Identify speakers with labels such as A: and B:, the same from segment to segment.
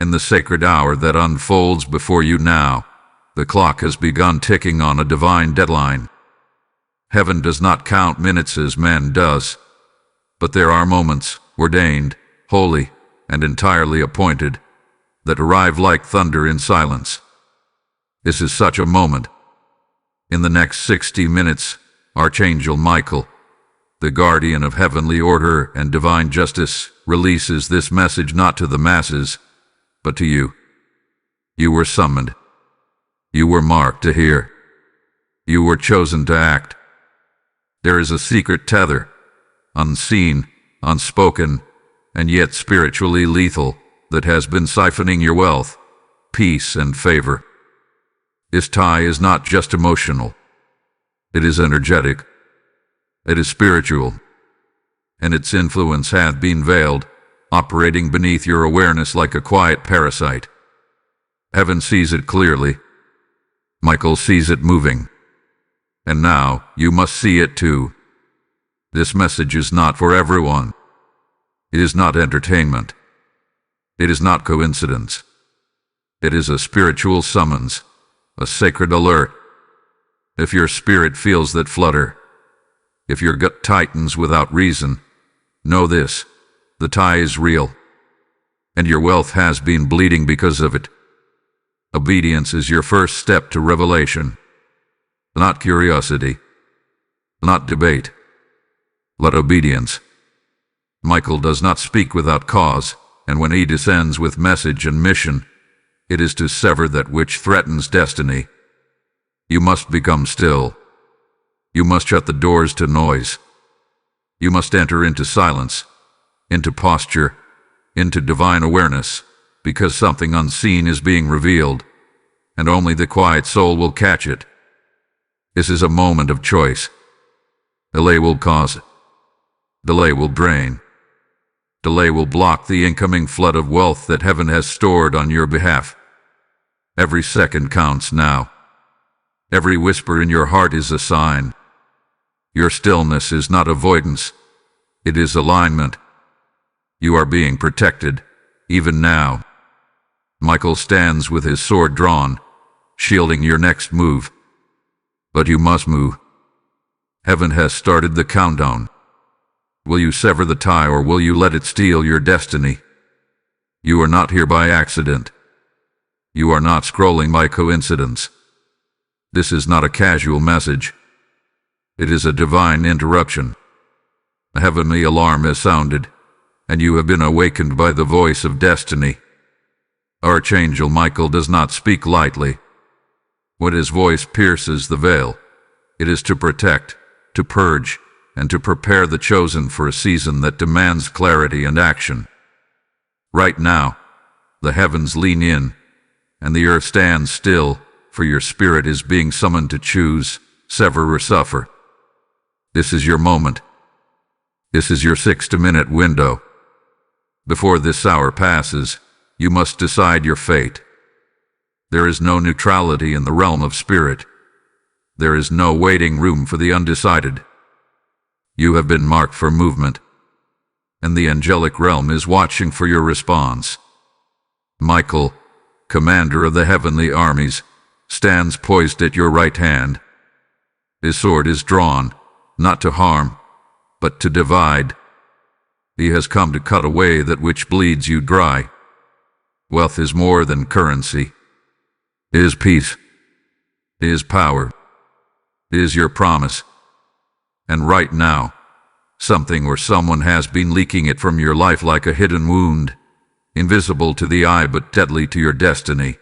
A: In the sacred hour that unfolds before you now, the clock has begun ticking on a divine deadline. Heaven does not count minutes as man does, but there are moments, ordained, holy, and entirely appointed, that arrive like thunder in silence. This is such a moment. In the next 60 minutes, Archangel Michael, the guardian of heavenly order and divine justice, releases this message not to the masses, but to you. You were summoned. You were marked to hear. You were chosen to act. There is a secret tether, unseen, unspoken, and yet spiritually lethal, that has been siphoning your wealth, peace, and favor. This tie is not just emotional. It is energetic. It is spiritual. And its influence hath been veiled, operating beneath your awareness like a quiet parasite. Heaven sees it clearly. Michael sees it moving. And now you must see it too. This message is not for everyone. It is not entertainment. It is not coincidence. It is a spiritual summons, a sacred alert. If your spirit feels that flutter, if your gut tightens without reason, know this: the tie is real, and your wealth has been bleeding because of it. Obedience is your first step to revelation. Not curiosity, not debate, but obedience. Michael does not speak without cause, and when he descends with message and mission, it is to sever that which threatens destiny. You must become still. You must shut the doors to noise. You must enter into silence, into posture, into divine awareness, because something unseen is being revealed, and only the quiet soul will catch it. This is a moment of choice. Delay will cause it. Delay will drain. Delay will block the incoming flood of wealth that heaven has stored on your behalf. Every second counts now. Every whisper in your heart is a sign. Your stillness is not avoidance. It is alignment. You are being protected, even now. Michael stands with his sword drawn, shielding your next move. But you must move. Heaven has started the countdown. Will you sever the tie, or will you let it steal your destiny? You are not here by accident. You are not scrolling by coincidence. This is not a casual message. It is a divine interruption. A heavenly alarm has sounded, and you have been awakened by the voice of destiny. Archangel Michael does not speak lightly. When his voice pierces the veil, it is to protect, to purge, and to prepare the chosen for a season that demands clarity and action. Right now, the heavens lean in, and the earth stands still, for your spirit is being summoned to choose, sever or suffer. This is your moment. This is your 60-minute window. Before this hour passes, you must decide your fate. There is no neutrality in the realm of spirit. There is no waiting room for the undecided. You have been marked for movement, and the angelic realm is watching for your response. Michael, commander of the heavenly armies, stands poised at your right hand. His sword is drawn, not to harm, but to divide. He has come to cut away that which bleeds you dry. Wealth is more than currency. It is peace. It is power. It is your promise. And right now, something or someone has been leaking it from your life like a hidden wound, invisible to the eye but deadly to your destiny.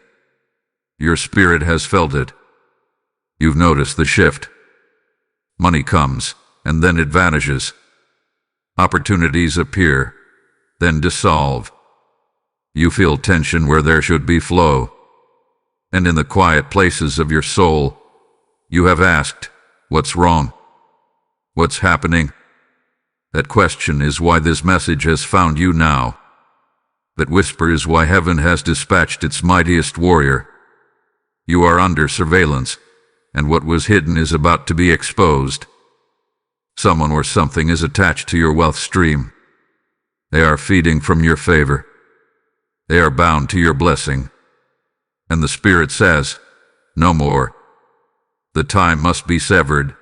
A: Your spirit has felt it. You've noticed the shift. Money comes, and then it vanishes. Opportunities appear, then dissolve. You feel tension where there should be flow. And in the quiet places of your soul, you have asked, what's wrong? What's happening? That question is why this message has found you now. That whisper is why heaven has dispatched its mightiest warrior. You are under surveillance, and what was hidden is about to be exposed. Someone or something is attached to your wealth stream. They are feeding from your favor. They are bound to your blessing. And the Spirit says, no more. The time must be severed.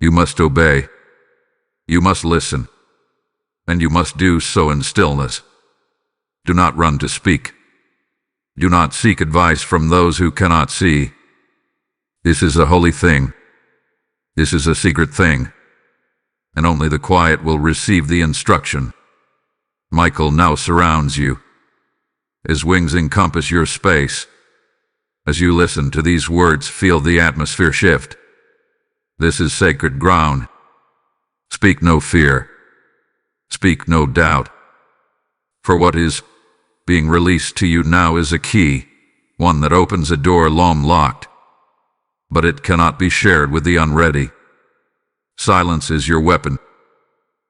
A: You must obey. You must listen. And you must do so in stillness. Do not run to speak. Do not seek advice from those who cannot see. This is a holy thing. This is a secret thing. And only the quiet will receive the instruction. Michael now surrounds you. His wings encompass your space. As you listen to these words, feel the atmosphere shift. This is sacred ground. Speak no fear. Speak no doubt. For what is being released to you now is a key, one that opens a door long locked. But it cannot be shared with the unready. Silence is your weapon.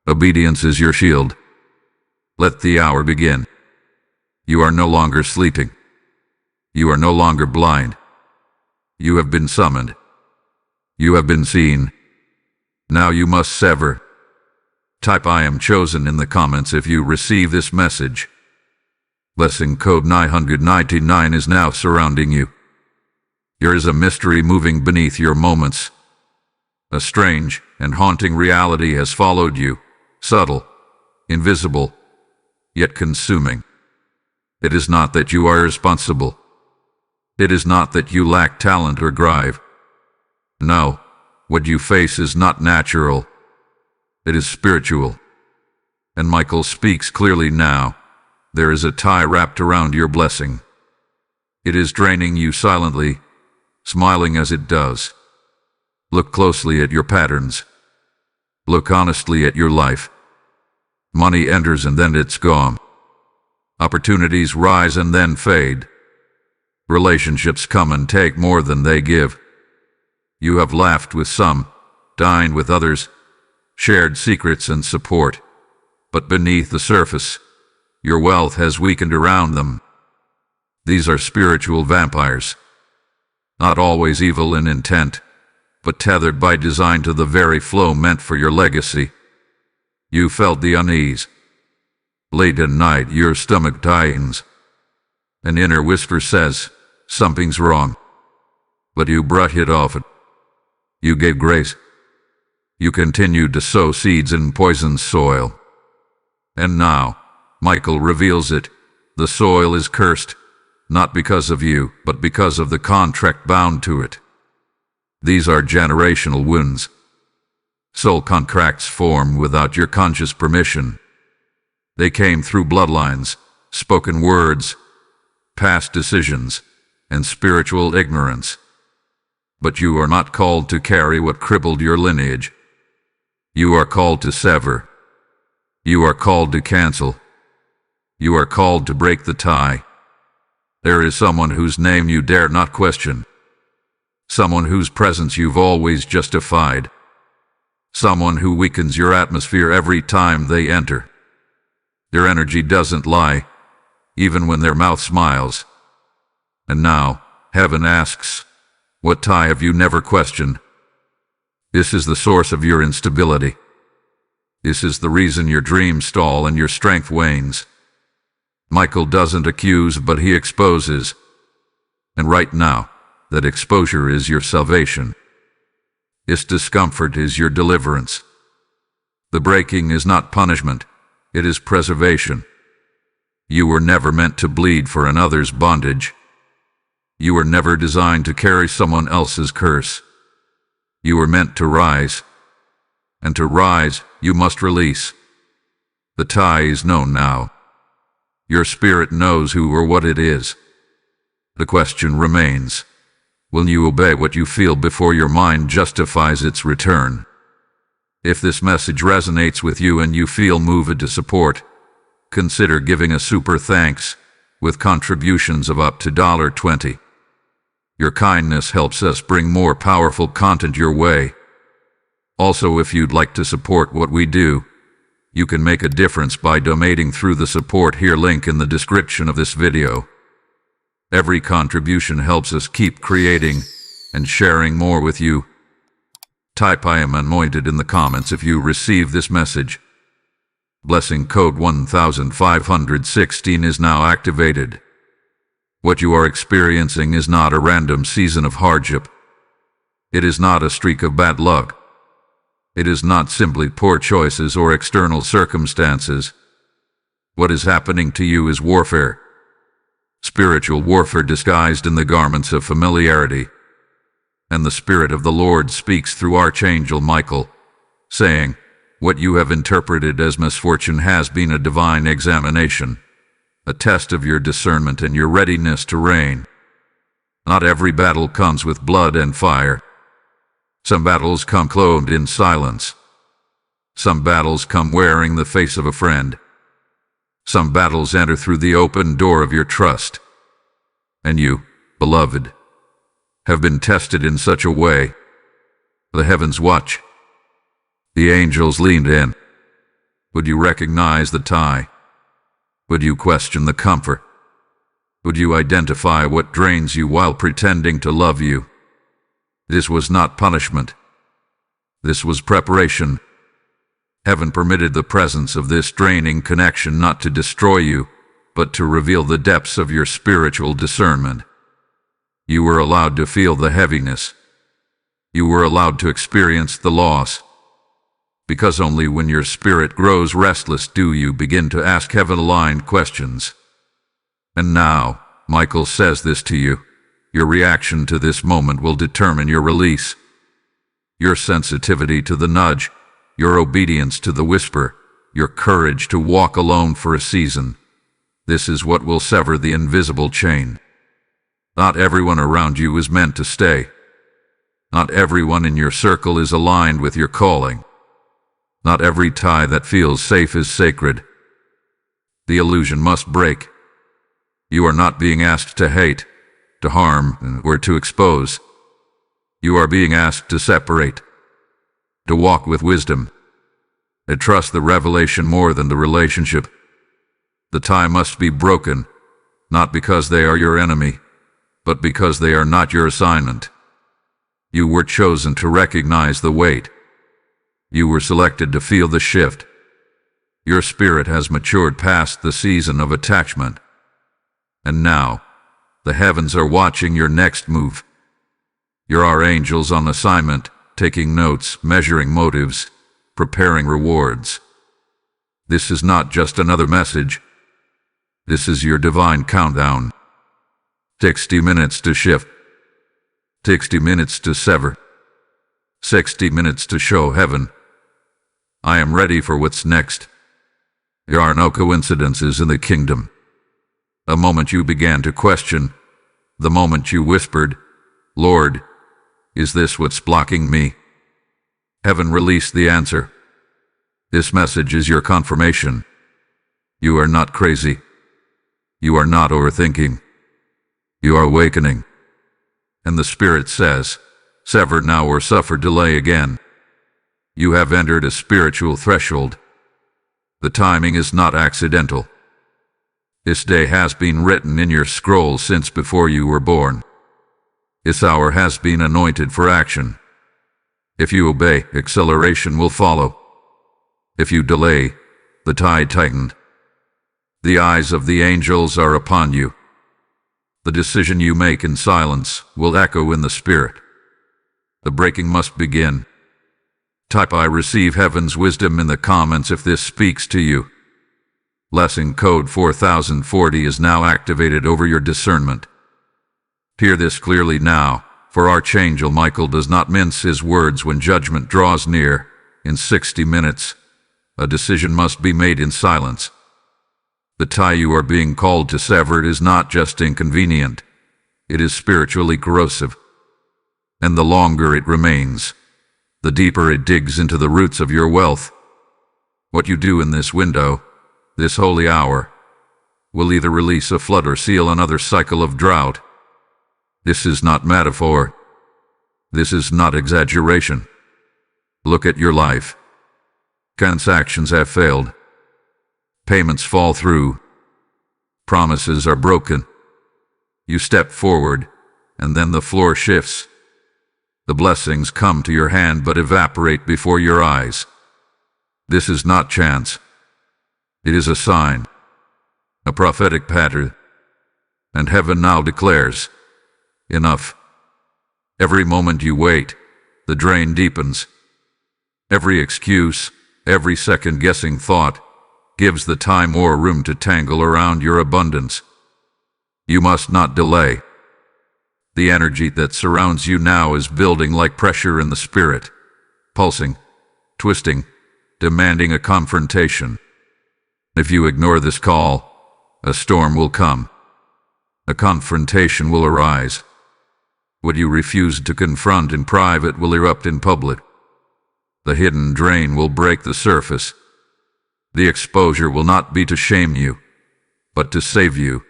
A: Obedience is your shield. Let the hour begin. You are no longer sleeping. You are no longer blind. You have been summoned. You have been seen. Now you must sever. Type I am chosen in the comments if you receive this message. Blessing code 999 is now surrounding you. There is a mystery moving beneath your moments. A strange and haunting reality has followed you, subtle, invisible, yet consuming. It is not that you are irresponsible. It is not that you lack talent or drive. No, what you face is not natural. It is spiritual. And Michael speaks clearly now. There is a tie wrapped around your blessing. It is draining you silently, smiling as it does. Look closely at your patterns. Look honestly at your life. Money enters and then it's gone. Opportunities rise and then fade. Relationships come and take more than they give. You have laughed with some, dined with others, shared secrets and support. But beneath the surface, your wealth has weakened around them. These are spiritual vampires. Not always evil in intent, but tethered by design to the very flow meant for your legacy. You felt the unease. Late at night, your stomach tightens. An inner whisper says, something's wrong. But you brush it off. You gave grace. You continued to sow seeds in poisoned soil. And now, Michael reveals it. The soil is cursed, not because of you, but because of the contract bound to it. These are generational wounds. Soul contracts form without your conscious permission. They came through bloodlines, spoken words, past decisions, and spiritual ignorance. But you are not called to carry what crippled your lineage. You are called to sever. You are called to cancel. You are called to break the tie. There is someone whose name you dare not question. Someone whose presence you've always justified. Someone who weakens your atmosphere every time they enter. Their energy doesn't lie, even when their mouth smiles. And now, heaven asks, what tie have you never questioned? This is the source of your instability. This is the reason your dreams stall and your strength wanes. Michael doesn't accuse, but he exposes. And right now, that exposure is your salvation. This discomfort is your deliverance. The breaking is not punishment, it is preservation. You were never meant to bleed for another's bondage. You were never designed to carry someone else's curse. You were meant to rise. And to rise, you must release. The tie is known now. Your spirit knows who or what it is. The question remains, will you obey what you feel before your mind justifies its return? If this message resonates with you and you feel moved to support, consider giving a super thanks with contributions of up to $20. Your kindness helps us bring more powerful content your way. Also, if you'd like to support what we do, you can make a difference by donating through the support here link in the description of this video. Every contribution helps us keep creating and sharing more with you. Type I am anointed in the comments if you receive this message. Blessing code 1516 is now activated. What you are experiencing is not a random season of hardship. It is not a streak of bad luck. It is not simply poor choices or external circumstances. What is happening to you is warfare. Spiritual warfare disguised in the garments of familiarity. And the Spirit of the Lord speaks through Archangel Michael, saying, what you have interpreted as misfortune has been a divine examination, a test of your discernment and your readiness to reign. Not every battle comes with blood and fire. Some battles come clothed in silence. Some battles come wearing the face of a friend. Some battles enter through the open door of your trust. And you, beloved, have been tested in such a way. The heavens watch. The angels leaned in. Would you recognize the tie? Would you question the comfort? Would you identify what drains you while pretending to love you? This was not punishment. This was preparation. Heaven permitted the presence of this draining connection not to destroy you, but to reveal the depths of your spiritual discernment. You were allowed to feel the heaviness. You were allowed to experience the loss. Because only when your spirit grows restless do you begin to ask heaven-aligned questions. And now, Michael says this to you. Your reaction to this moment will determine your release. Your sensitivity to the nudge, your obedience to the whisper, your courage to walk alone for a season. This is what will sever the invisible chain. Not everyone around you is meant to stay. Not everyone in your circle is aligned with your calling. Not every tie that feels safe is sacred. The illusion must break. You are not being asked to hate, to harm, or to expose. You are being asked to separate, to walk with wisdom, to trust the revelation more than the relationship. The tie must be broken, not because they are your enemy, but because they are not your assignment. You were chosen to recognize the weight. You were selected to feel the shift. Your spirit has matured past the season of attachment. And now, the heavens are watching your next move. Your archangels on assignment, taking notes, measuring motives, preparing rewards. This is not just another message. This is your divine countdown. 60 minutes to shift. 60 minutes to sever. 60 minutes to show heaven. I am ready for what's next. There are no coincidences in the kingdom. The moment you began to question, the moment you whispered, Lord, is this what's blocking me? Heaven released the answer. This message is your confirmation. You are not crazy. You are not overthinking. You are awakening. And the Spirit says, sever now or suffer delay again. You have entered a spiritual threshold. The timing is not accidental. This day has been written in your scroll since before you were born. This hour has been anointed for action. If you obey, acceleration will follow. If you delay, the tide tightened. The eyes of the angels are upon you. The decision you make in silence will echo in the Spirit. The breaking must begin. Type I receive heaven's wisdom in the comments if this speaks to you. Blessing code 4040 is now activated over your discernment. Hear this clearly now, for Archangel Michael does not mince his words when judgment draws near. In 60 minutes, a decision must be made in silence. The tie you are being called to sever is not just inconvenient, it is spiritually corrosive. And the longer it remains, the deeper it digs into the roots of your wealth. What you do in this window, this holy hour, will either release a flood or seal another cycle of drought. This is not metaphor. This is not exaggeration. Look at your life. Transactions have failed. Payments fall through. Promises are broken. You step forward, and then the floor shifts. The blessings come to your hand but evaporate before your eyes. This is not chance. It is a sign, a prophetic pattern, and heaven now declares, enough. Every moment you wait, the drain deepens. Every excuse, every second-guessing thought gives the time more room to tangle around your abundance. You must not delay. The energy that surrounds you now is building like pressure in the spirit, pulsing, twisting, demanding a confrontation. If you ignore this call, a storm will come. A confrontation will arise. What you refuse to confront in private will erupt in public. The hidden drain will break the surface. The exposure will not be to shame you, but to save you.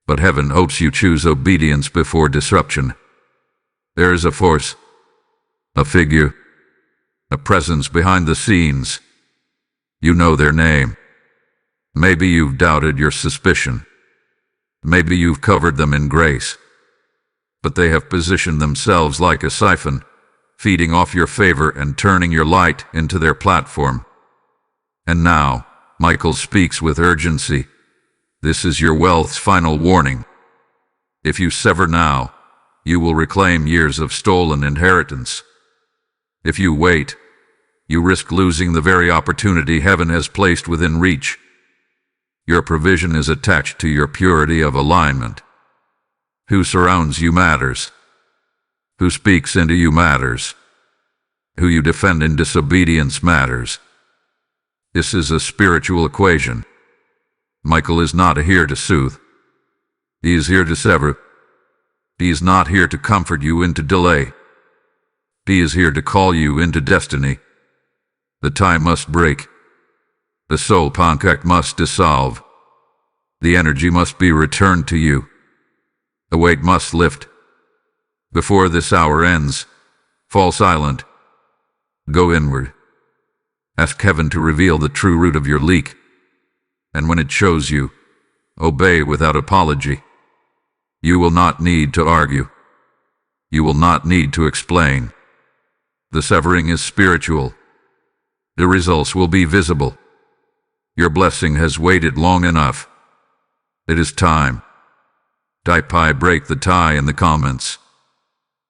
A: But heaven hopes you choose obedience before disruption. There is a force, a figure, a presence behind the scenes. You know their name. Maybe you've doubted your suspicion. Maybe you've covered them in grace. But they have positioned themselves like a siphon, feeding off your favor and turning your light into their platform. And now, Michael speaks with urgency. This is your wealth's final warning. If you sever now, you will reclaim years of stolen inheritance. If you wait, you risk losing the very opportunity heaven has placed within reach. Your provision is attached to your purity of alignment. Who surrounds you matters. Who speaks into you matters. Who you defend in disobedience matters. This is a spiritual equation. Michael is not here to soothe. He is here to sever. He is not here to comfort you into delay. He is here to call you into destiny. The tie must break. The soul contract must dissolve. The energy must be returned to you. The weight must lift. Before this hour ends, fall silent. Go inward. Ask heaven to reveal the true root of your leak. And when it shows you, obey without apology. You will not need to argue. You will not need to explain. The severing is spiritual. The results will be visible. Your blessing has waited long enough. It is time. Type I break the tie in the comments.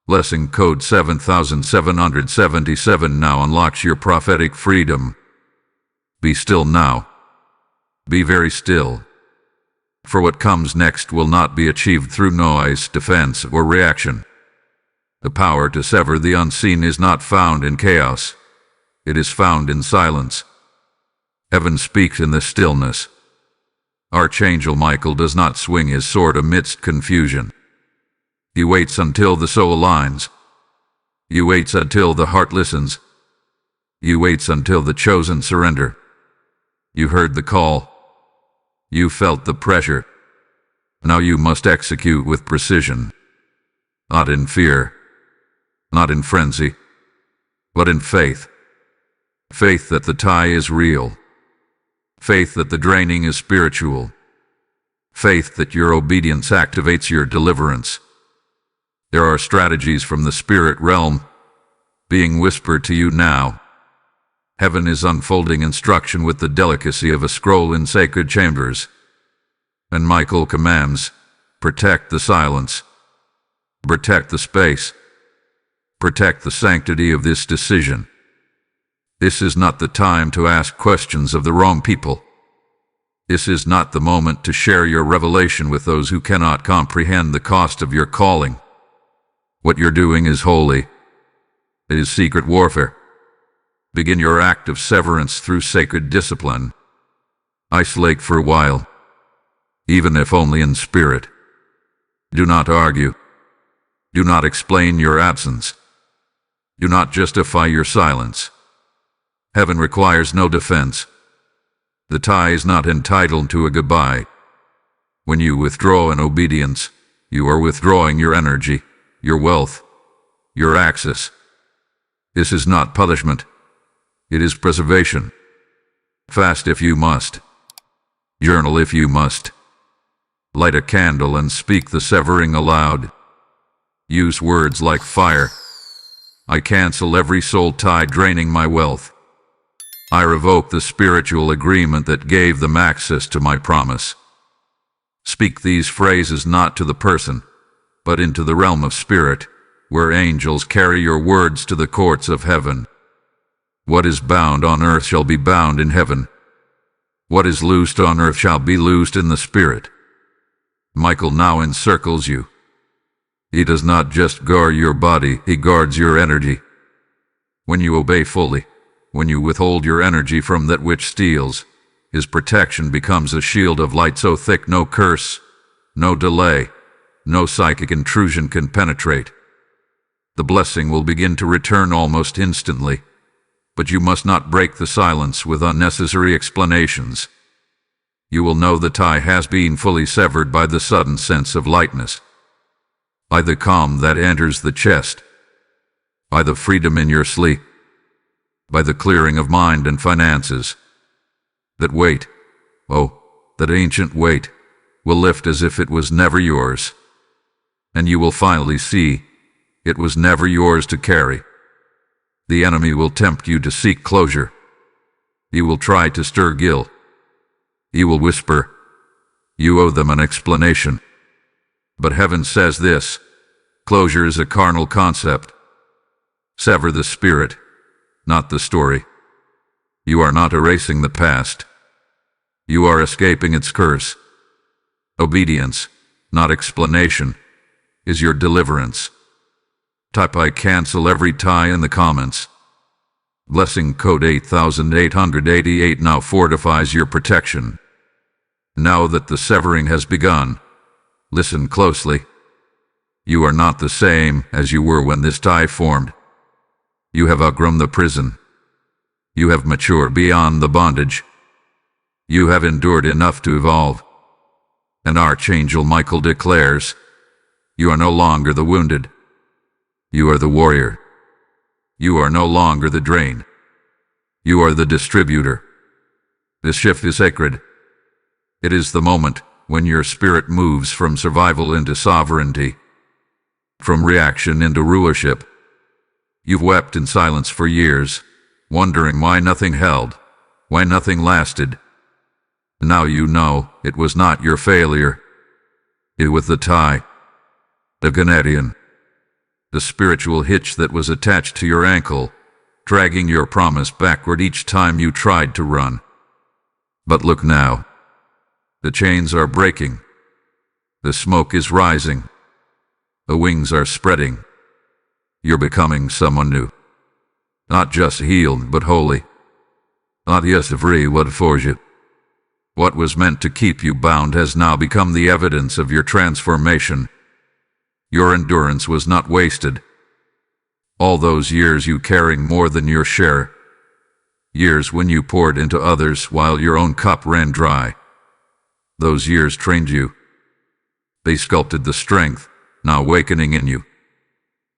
A: Blessing code 7777 now unlocks your prophetic freedom. Be still now. Be very still. For what comes next will not be achieved through noise, defense, or reaction. The power to sever the unseen is not found in chaos. It is found in silence. Heaven speaks in the stillness. Archangel Michael does not swing his sword amidst confusion. He waits until the soul aligns. He waits until the heart listens. He waits until the chosen surrender. You heard the call. You felt the pressure. Now you must execute with precision. Not in fear. Not in frenzy. But in faith. Faith that the tie is real. Faith that the draining is spiritual. Faith that your obedience activates your deliverance. There are strategies from the spirit realm being whispered to you now. Heaven is unfolding instruction with the delicacy of a scroll in sacred chambers. And Michael commands, protect the silence. Protect the space. Protect the sanctity of this decision. This is not the time to ask questions of the wrong people. This is not the moment to share your revelation with those who cannot comprehend the cost of your calling. What you're doing is holy. It is secret warfare. Begin your act of severance through sacred discipline. Isolate for a while, even if only in spirit. Do not argue. Do not explain your absence. Do not justify your silence. Heaven requires no defense. The tie is not entitled to a goodbye. When you withdraw in obedience, you are withdrawing your energy, your wealth, your access. This is not punishment. It is preservation. Fast if you must. Journal if you must. Light a candle and speak the severing aloud. Use words like fire. I cancel every soul tie draining my wealth. I revoke the spiritual agreement that gave them access to my promise. Speak these phrases not to the person, but into the realm of spirit, where angels carry your words to the courts of heaven. What is bound on earth shall be bound in heaven. What is loosed on earth shall be loosed in the spirit. Michael now encircles you. He does not just guard your body, he guards your energy. When you obey fully, when you withhold your energy from that which steals, his protection becomes a shield of light so thick no curse, no delay, no psychic intrusion can penetrate. The blessing will begin to return almost instantly, but you must not break the silence with unnecessary explanations. You will know the tie has been fully severed by the sudden sense of lightness, by the calm that enters the chest, by the freedom in your sleep, by the clearing of mind and finances. That weight, oh, that ancient weight, will lift as if it was never yours, and you will finally see it was never yours to carry. The enemy will tempt you to seek closure. He will try to stir guilt. He will whisper, "You owe them an explanation." But heaven says this: closure is a carnal concept. Sever the spirit, not the story. You are not erasing the past. You are escaping its curse. Obedience, not explanation, is your deliverance. Type "I cancel every tie" in the comments. Blessing code 8888 now fortifies your protection. Now that the severing has begun, listen closely. You are not the same as you were when this tie formed. You have outgrown the prison. You have matured beyond the bondage. You have endured enough to evolve. And Archangel Michael declares, you are no longer the wounded. You are the warrior. You are no longer the drain. You are the distributor. This shift is sacred. It is the moment when your spirit moves from survival into sovereignty, from reaction into rulership. You've wept in silence for years, wondering why nothing held, why nothing lasted. Now you know it was not your failure. It was the tie, the Ganadian, the spiritual hitch that was attached to your ankle, dragging your promise backward each time you tried to run. But look now. The chains are breaking. The smoke is rising. The wings are spreading. You're becoming someone new. Not just healed, but holy. Not just free, but for you. What was meant to keep you bound has now become the evidence of your transformation. Your endurance was not wasted. All those years you carrying more than your share. Years when you poured into others while your own cup ran dry. Those years trained you. They sculpted the strength now awakening in you.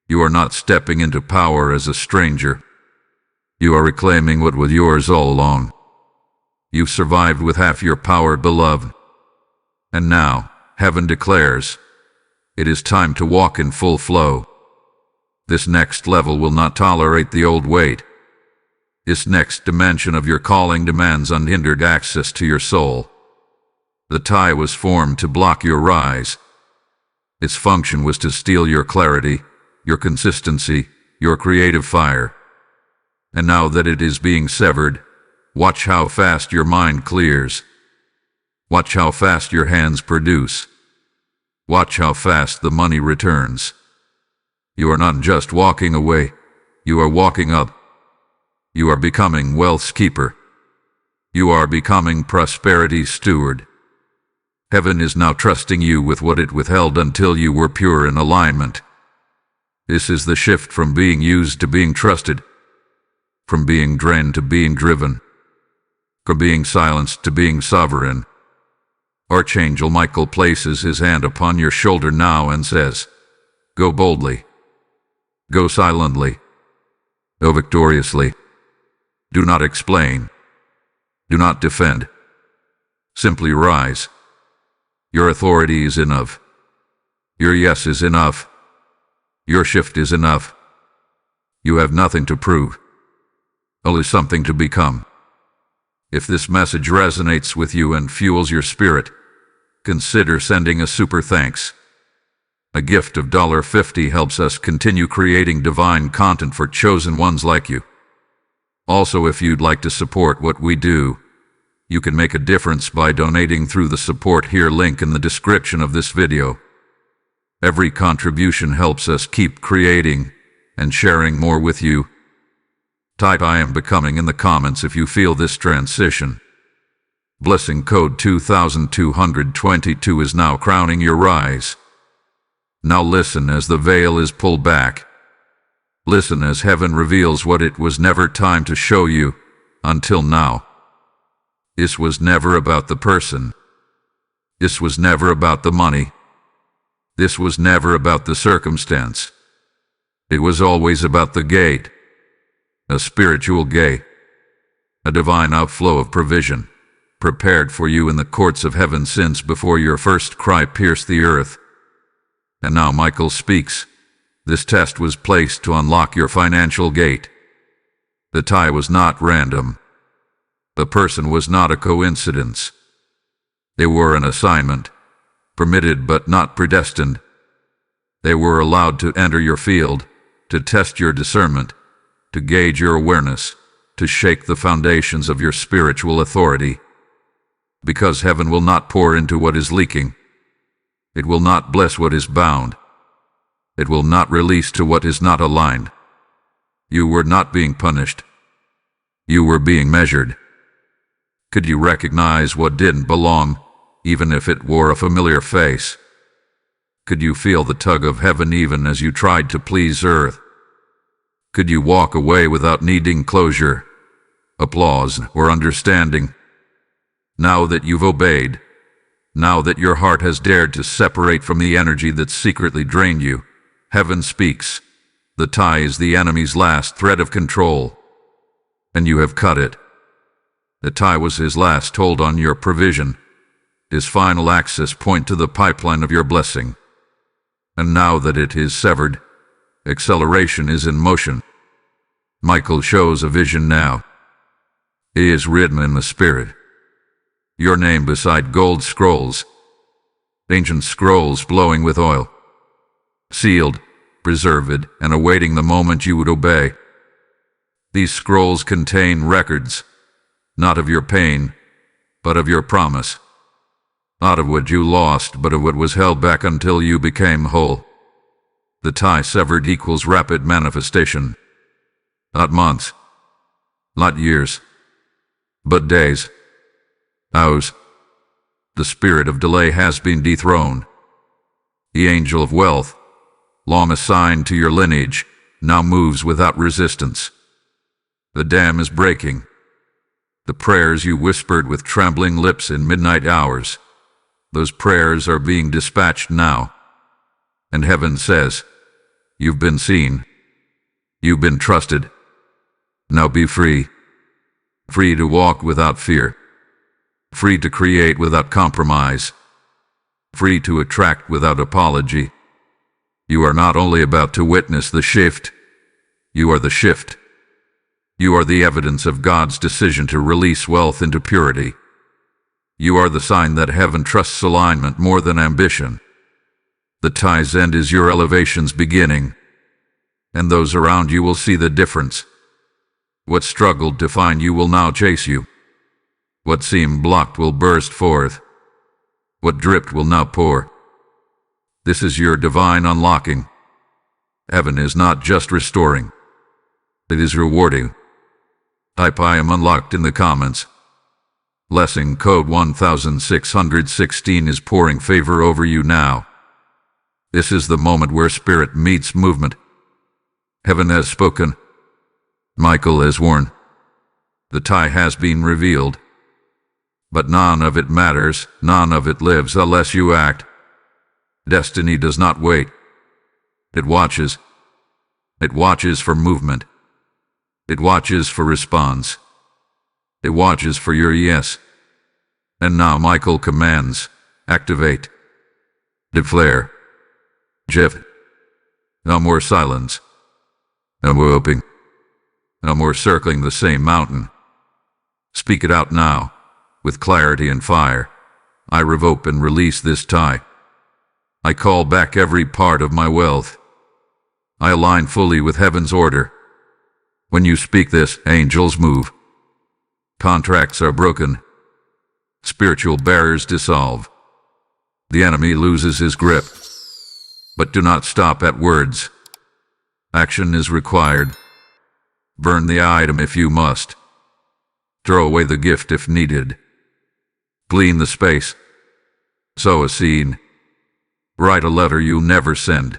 A: You are not stepping into power as a stranger. You are reclaiming what was yours all along. You survived with half your power, beloved. And now, heaven declares, it is time to walk in full flow. This next level will not tolerate the old weight. This next dimension of your calling demands unhindered access to your soul. The tie was formed to block your rise. Its function was to steal your clarity, your consistency, your creative fire. And now that it is being severed, watch how fast your mind clears. Watch how fast your hands produce. Watch how fast the money returns. You are not just walking away, you are walking up. You are becoming wealth's keeper. You are becoming prosperity's steward. Heaven is now trusting you with what it withheld until you were pure in alignment. This is the shift from being used to being trusted, from being drained to being driven, from being silenced to being sovereign. Archangel Michael places his hand upon your shoulder now and says, go boldly, go silently, go victoriously. Do not explain, do not defend, simply rise. Your authority is enough. Your yes is enough. Your shift is enough. You have nothing to prove, only something to become. If this message resonates with you and fuels your spirit, consider sending a super thanks. A gift of $50 helps us continue creating divine content for chosen ones like you. Also, if you'd like to support what we do, you can make a difference by donating through the Support Here link in the description of this video. Every contribution helps us keep creating and sharing more with you. Type "I am becoming" in the comments if you feel this transition. Blessing code 2222 is now crowning your rise. Now listen as the veil is pulled back. Listen as heaven reveals what it was never time to show you until now. This was never about the person. This was never about the money. This was never about the circumstance. It was always about the gate. A spiritual gate. A divine outflow of provision, prepared for you in the courts of heaven since before your first cry pierced the earth. And now Michael speaks. This test was placed to unlock your financial gate. The tie was not random. The person was not a coincidence. They were an assignment, permitted but not predestined. They were allowed to enter your field, to test your discernment, to gauge your awareness, to shake the foundations of your spiritual authority. Because heaven will not pour into what is leaking. It will not bless what is bound. It will not release to what is not aligned. You were not being punished. You were being measured. Could you recognize what didn't belong, even if it wore a familiar face? Could you feel the tug of heaven even as you tried to please earth? Could you walk away without needing closure, applause, or understanding? Now that you've obeyed, now that your heart has dared to separate from the energy that secretly drained you, heaven speaks. The tie is the enemy's last thread of control, and you have cut it. The tie was his last hold on your provision, his final access point to the pipeline of your blessing. And now that it is severed, acceleration is in motion. Michael shows a vision now. It is written in the spirit. Your name beside gold scrolls, ancient scrolls glowing with oil, sealed, preserved, and awaiting the moment you would obey. These scrolls contain records, not of your pain, but of your promise. Not of what you lost, but of what was held back until you became whole. The tie severed equals rapid manifestation. Not months, not years, but days, hours. The spirit of delay has been dethroned. The angel of wealth, long assigned to your lineage, now moves without resistance. The dam is breaking. The prayers you whispered with trembling lips in midnight hours, those prayers are being dispatched now. And heaven says, you've been seen. You've been trusted. Now be free. Free to walk without fear. Free to create without compromise. Free to attract without apology. You are not only about to witness the shift, you are the shift. You are the evidence of God's decision to release wealth into purity. You are the sign that heaven trusts alignment more than ambition. The tie's end is your elevation's beginning, and those around you will see the difference. What struggled to find you will now chase you. What seemed blocked will burst forth. What dripped will now pour. This is your divine unlocking. Heaven is not just restoring. It is rewarding. Type "I am unlocked" in the comments. Blessing code 1616 is pouring favor over you now. This is the moment where spirit meets movement. Heaven has spoken. Michael has warned. The tie has been revealed. But none of it matters, none of it lives unless you act. Destiny does not wait. It watches. It watches for movement. It watches for response. It watches for your yes. And now Michael commands, activate. Declare. Jeff. No more silence. No more hoping. No more circling the same mountain. Speak it out now, with clarity and fire. I revoke and release this tie. I call back every part of my wealth. I align fully with heaven's order. When you speak this, angels move. Contracts are broken. Spiritual barriers dissolve. The enemy loses his grip. But do not stop at words. Action is required. Burn the item if you must. Throw away the gift if needed. Glean the space. Sow a seed. Write a letter you never send.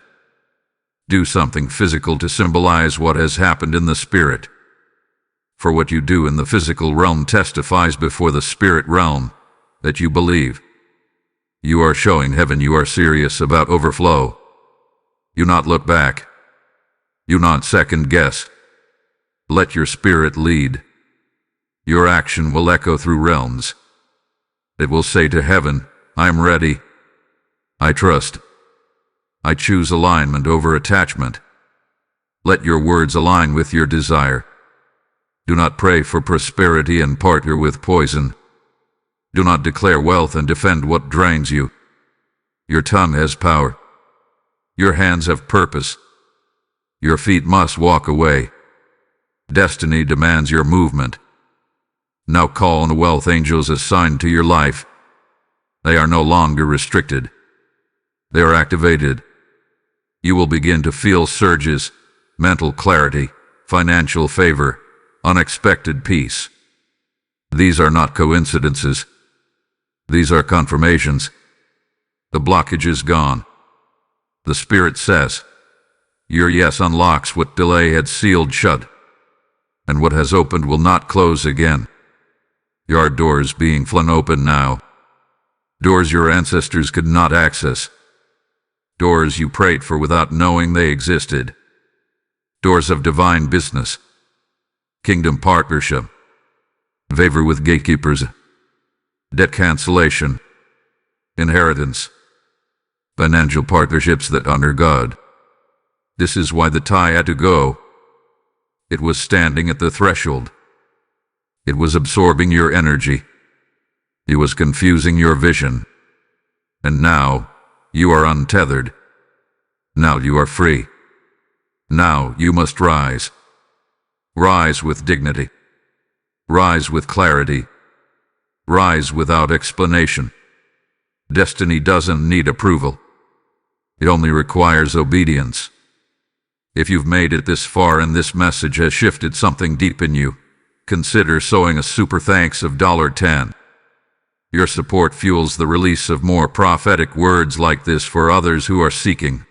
A: Do something physical to symbolize what has happened in the spirit. For what you do in the physical realm testifies before the spirit realm that you believe. You are showing heaven you are serious about overflow. You not look back. You not second guess. Let your spirit lead. Your action will echo through realms. It will say to heaven, I am ready. I trust. I choose alignment over attachment. Let your words align with your desire. Do not pray for prosperity and partner with poison. Do not declare wealth and defend what drains you. Your tongue has power. Your hands have purpose. Your feet must walk away. Destiny demands your movement. Now call on the wealth angels assigned to your life. They are no longer restricted. They are activated. You will begin to feel surges, mental clarity, financial favor, unexpected peace. These are not coincidences. These are confirmations. The blockage is gone. The Spirit says, your yes unlocks what delay had sealed shut, and what has opened will not close again. Your doors being flung open now. Doors your ancestors could not access. Doors you prayed for without knowing they existed. Doors of divine business. Kingdom partnership. Favor with gatekeepers. Debt cancellation. Inheritance. Financial partnerships that honor God. This is why the tie had to go. It was standing at the threshold. It was absorbing your energy. It was confusing your vision. And now, you are untethered. Now you are free. Now you must rise. Rise with dignity. Rise with clarity. Rise without explanation. Destiny doesn't need approval. It only requires obedience. If you've made it this far and this message has shifted something deep in you, consider sowing a super thanks of $10. Your support fuels the release of more prophetic words like this for others who are seeking.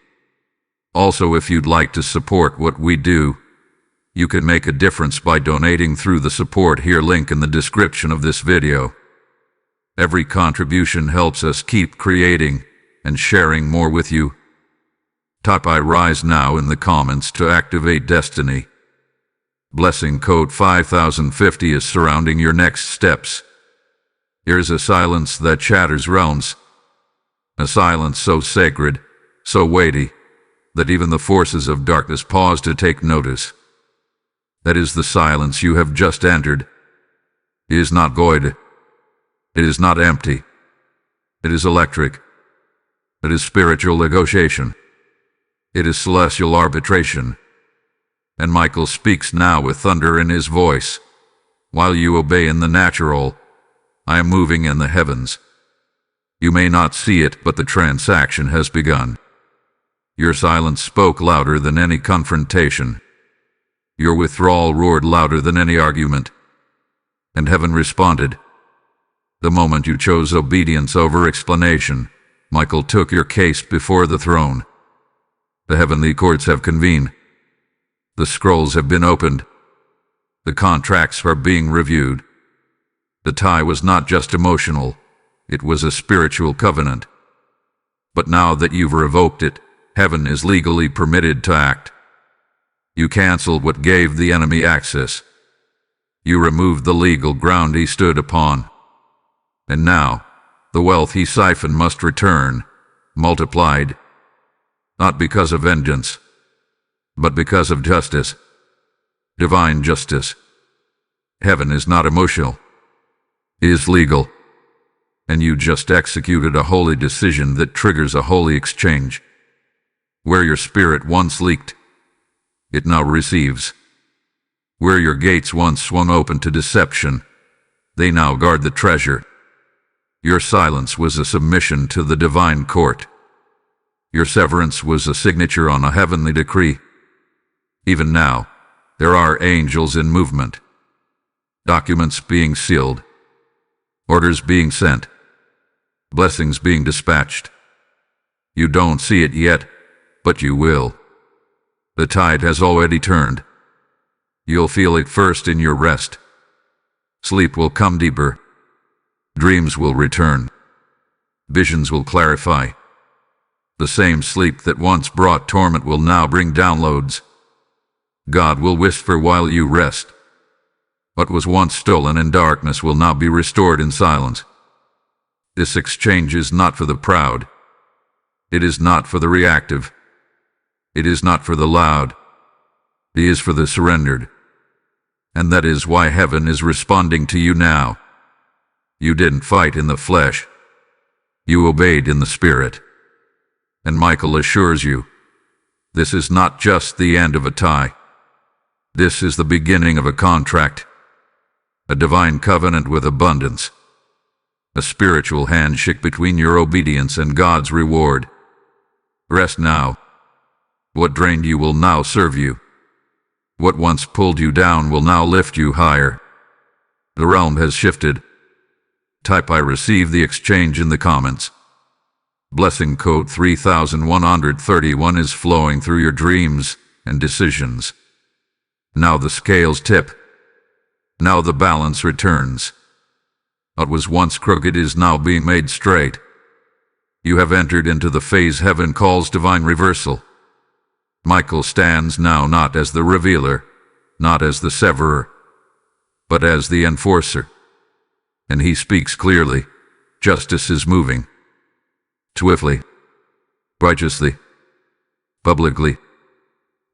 A: Also, if you'd like to support what we do, you can make a difference by donating through the support here link in the description of this video. Every contribution helps us keep creating and sharing more with you. Type I rise now in the comments to activate destiny. Blessing code 5050 is surrounding your next steps. Here's a silence that shatters realms. A silence so sacred, so weighty, that even the forces of darkness pause to take notice. That is the silence you have just entered. It is not void. It is not empty. It is electric. It is spiritual negotiation. It is celestial arbitration. And Michael speaks now with thunder in his voice. While you obey in the natural, I am moving in the heavens. You may not see it, but the transaction has begun. Your silence spoke louder than any confrontation. Your withdrawal roared louder than any argument. And heaven responded. The moment you chose obedience over explanation, Michael took your case before the throne. The heavenly courts have convened. The scrolls have been opened. The contracts are being reviewed. The tie was not just emotional, it was a spiritual covenant. But now that you've revoked it, heaven is legally permitted to act. You canceled what gave the enemy access. You removed the legal ground he stood upon. And now, the wealth he siphoned must return, multiplied. Not because of vengeance, but because of justice. Divine justice. Heaven is not emotional, is legal. And you just executed a holy decision that triggers a holy exchange. Where your spirit once leaked, it now receives. Where your gates once swung open to deception, they now guard the treasure. Your silence was a submission to the divine court. Your severance was a signature on a heavenly decree. Even now, there are angels in movement. Documents being sealed. Orders being sent. Blessings being dispatched. You don't see it yet, but you will. The tide has already turned. You'll feel it first in your rest. Sleep will come deeper. Dreams will return. Visions will clarify. The same sleep that once brought torment will now bring downloads. God will whisper while you rest. What was once stolen in darkness will now be restored in silence. This exchange is not for the proud. It is not for the reactive. It is not for the loud. It is for the surrendered. And that is why heaven is responding to you now. You didn't fight in the flesh. You obeyed in the spirit. And Michael assures you, this is not just the end of a tie. This is the beginning of a contract. A divine covenant with abundance. A spiritual handshake between your obedience and God's reward. Rest now. What drained you will now serve you. What once pulled you down will now lift you higher. The realm has shifted. Type I receive the exchange in the comments. Blessing code 3131 is flowing through your dreams and decisions. Now the scales tip. Now the balance returns. What was once crooked is now being made straight. You have entered into the phase heaven calls divine reversal. Michael stands now not as the revealer, not as the severer, but as the enforcer. And he speaks clearly. Justice is moving. Swiftly. Righteously. Publicly.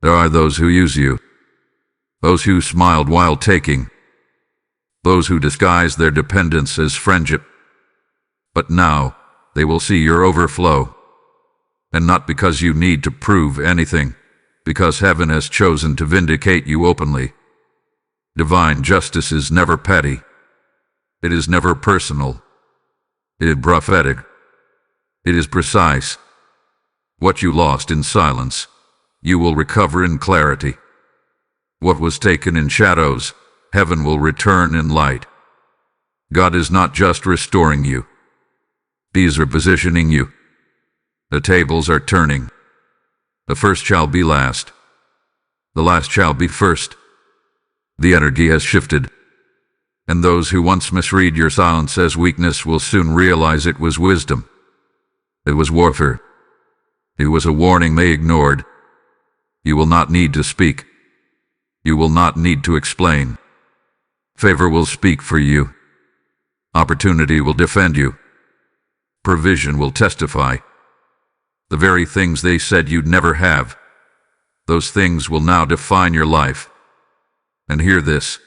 A: There are those who use you. Those who smiled while taking. Those who disguise their dependence as friendship. But now, they will see your overflow. And not because you need to prove anything, because heaven has chosen to vindicate you openly. Divine justice is never petty. It is never personal. It is prophetic. It is precise. What you lost in silence, you will recover in clarity. What was taken in shadows, heaven will return in light. God is not just restoring you. He is repositioning you. The tables are turning. The first shall be last. The last shall be first. The energy has shifted. And those who once misread your silence as weakness will soon realize it was wisdom. It was warfare. It was a warning they ignored. You will not need to speak. You will not need to explain. Favor will speak for you. Opportunity will defend you. Provision will testify. The very things they said you'd never have, those things will now define your life. And hear this,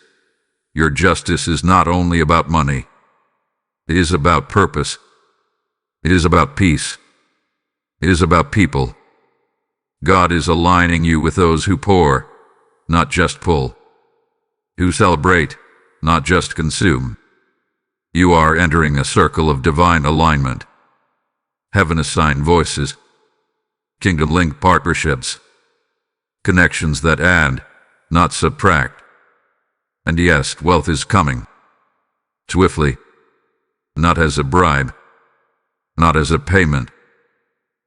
A: your justice is not only about money. It is about purpose. It is about peace. It is about people. God is aligning you with those who pour, not just pull. Who celebrate, not just consume. You are entering a circle of divine alignment. Heaven-assigned voices. Kingdom-linked partnerships. Connections that add, not subtract. And yes, wealth is coming. Swiftly. Not as a bribe. Not as a payment.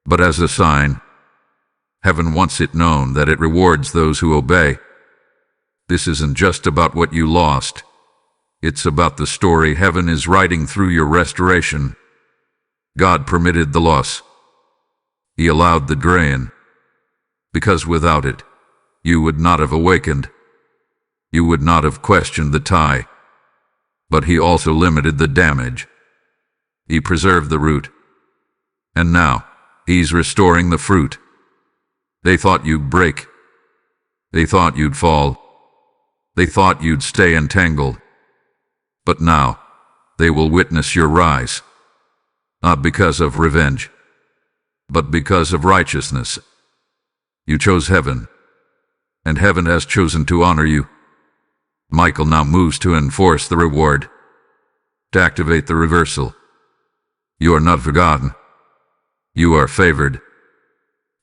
A: But as a sign. Heaven wants it known that it rewards those who obey. This isn't just about what you lost. It's about the story heaven is writing through your restoration. God permitted the loss. He allowed the drain. Because without it, you would not have awakened. You would not have questioned the tie. But he also limited the damage. He preserved the root. And now, he's restoring the fruit. They thought you'd break. They thought you'd fall. They thought you'd stay entangled. But now, they will witness your rise. Not because of revenge, but because of righteousness. You chose heaven, and heaven has chosen to honor you. Michael now moves to enforce the reward, to activate the reversal. You are not forgotten. You are favored.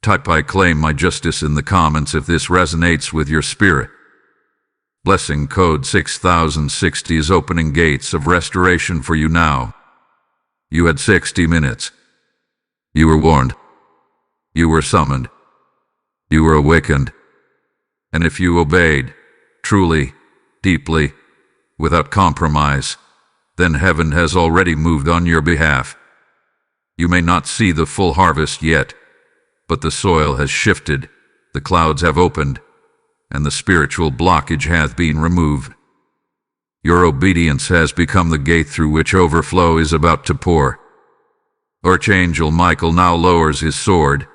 A: Type "I claim my justice" in the comments if this resonates with your spirit. Blessing code 6060 is opening gates of restoration for you now. You had 60 minutes. You were warned. You were summoned. You were awakened. And if you obeyed, truly, deeply, without compromise, then heaven has already moved on your behalf. You may not see the full harvest yet, but the soil has shifted, the clouds have opened, and the spiritual blockage hath been removed. Your obedience has become the gate through which overflow is about to pour. Archangel Michael now lowers his sword,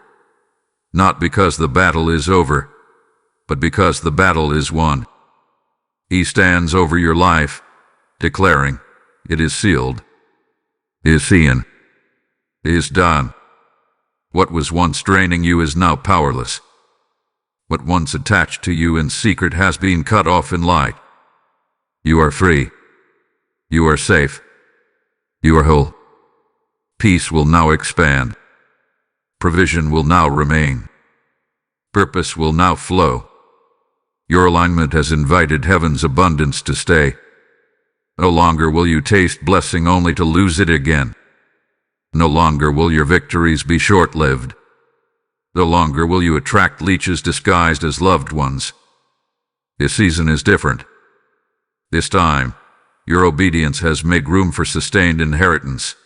A: not because the battle is over, but because the battle is won. He stands over your life, declaring, "It is sealed, is seen, is done." What was once draining you is now powerless. What once attached to you in secret has been cut off in light. You are free. You are safe. You are whole. Peace will now expand. Provision will now remain. Purpose will now flow. Your alignment has invited heaven's abundance to stay. No longer will you taste blessing only to lose it again. No longer will your victories be short-lived. No longer will you attract leeches disguised as loved ones. This season is different. This time, your obedience has made room for sustained inheritance.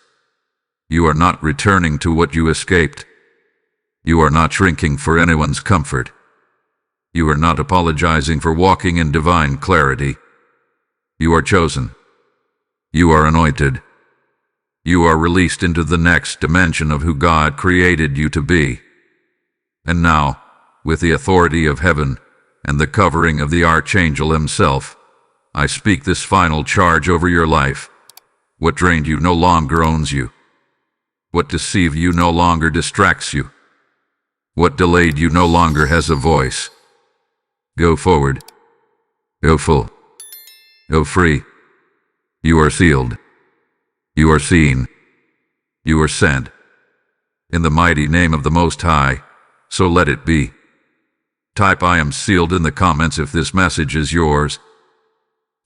A: You are not returning to what you escaped. You are not shrinking for anyone's comfort. You are not apologizing for walking in divine clarity. You are chosen. You are anointed. You are released into the next dimension of who God created you to be. And now, with the authority of heaven and the covering of the Archangel himself, I speak this final charge over your life. What drained you no longer owns you. What deceived you no longer distracts you. What delayed you no longer has a voice. Go forward. Go full. Go free. You are sealed. You are seen. You are sent. In the mighty name of the Most High, so let it be. Type "I am sealed" in the comments if this message is yours.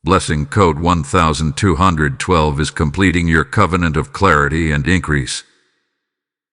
A: Blessing code 1212 is completing your covenant of clarity and increase.